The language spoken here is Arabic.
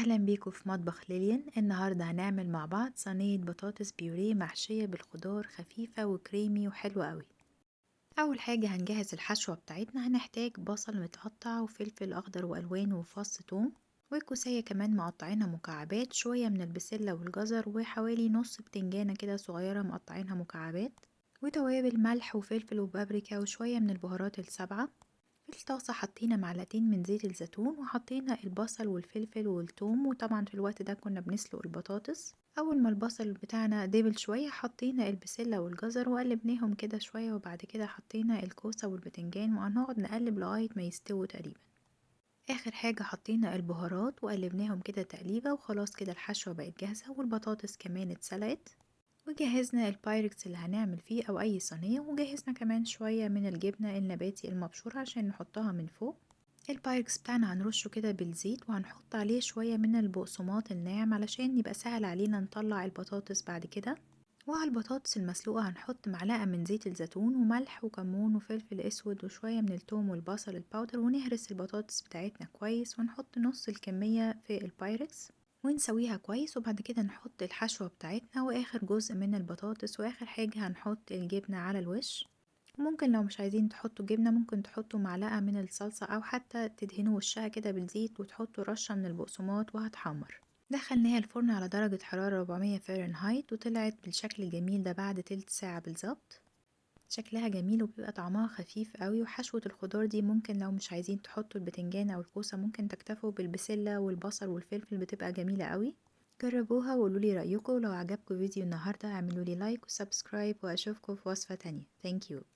أهلا بيكم في مطبخ ليليان. النهاردة هنعمل مع بعض صينية بطاطس بيوريه محشية بالخضار، خفيفة وكريمي وحلوة قوي. أول حاجة هنجهز الحشوة بتاعتنا. هنحتاج بصل متقطع وفلفل أخضر وألوان وفص توم وكوسية كمان مقطعينها مكعبات، شوية من البسلة والجزر وحوالي نص بتنجانة كده صغيرة مقطعينها مكعبات، وتوابل ملح وفلفل وبابريكا وشوية من البهارات السبعة. في الطاسة حطينا معلقتين من زيت الزيتون وحطينا البصل والفلفل والثوم، وطبعا في الوقت ده كنا بنسلق البطاطس. اول ما البصل بتاعنا دبل شوية حطينا البسلة والجزر وقلبناهم كده شوية، وبعد كده حطينا الكوسة والبتنجان وهنقعد نقلب لغاية ما يستووا تقريبا. اخر حاجة حطينا البهارات وقلبناهم كده تقليبة، وخلاص كده الحشوة بقت جاهزة والبطاطس كمان اتسلقت. وجهزنا البايركس اللي هنعمل فيه او اي صينية، وجهزنا كمان شوية من الجبنة النباتي المبشورة عشان نحطها من فوق. البايركس بتاعنا هنرشه كده بالزيت، وهنحط عليه شوية من البقسماط الناعم علشان يبقى سهل علينا نطلع البطاطس بعد كده. وعلى البطاطس المسلوقة هنحط معلقة من زيت الزيتون وملح وكمون وفلفل اسود وشوية من الثوم والبصل الباودر، ونهرس البطاطس بتاعتنا كويس ونحط نص الكمية في البايركس ونسويها كويس. وبعد كده نحط الحشوة بتاعتنا واخر جزء من البطاطس، واخر حاجة هنحط الجبنة على الوش. ممكن لو مش عايزين تحطوا جبنة ممكن تحطوا معلقة من الصلصة، او حتى تدهنوا وشها كده بالزيت وتحطوا رشة من البقسماط وهتحمر. دخلناها الفرن على درجة حرارة 400 فahrenheit، وطلعت بالشكل الجميل ده بعد تلت ساعة بالظبط. شكلها جميل وبيبقى طعمها خفيف قوي. وحشوة الخضار دي ممكن لو مش عايزين تحطوا البتنجان او الكوسة ممكن تكتفوا بالبسلة والبصل والفلفل، بتبقى جميلة قوي. جربوها وقولولي رأيكم. ولو عجبكم فيديو النهاردة اعملولي لايك وسبسكرايب، واشوفكم في وصفة تانية. Thank you.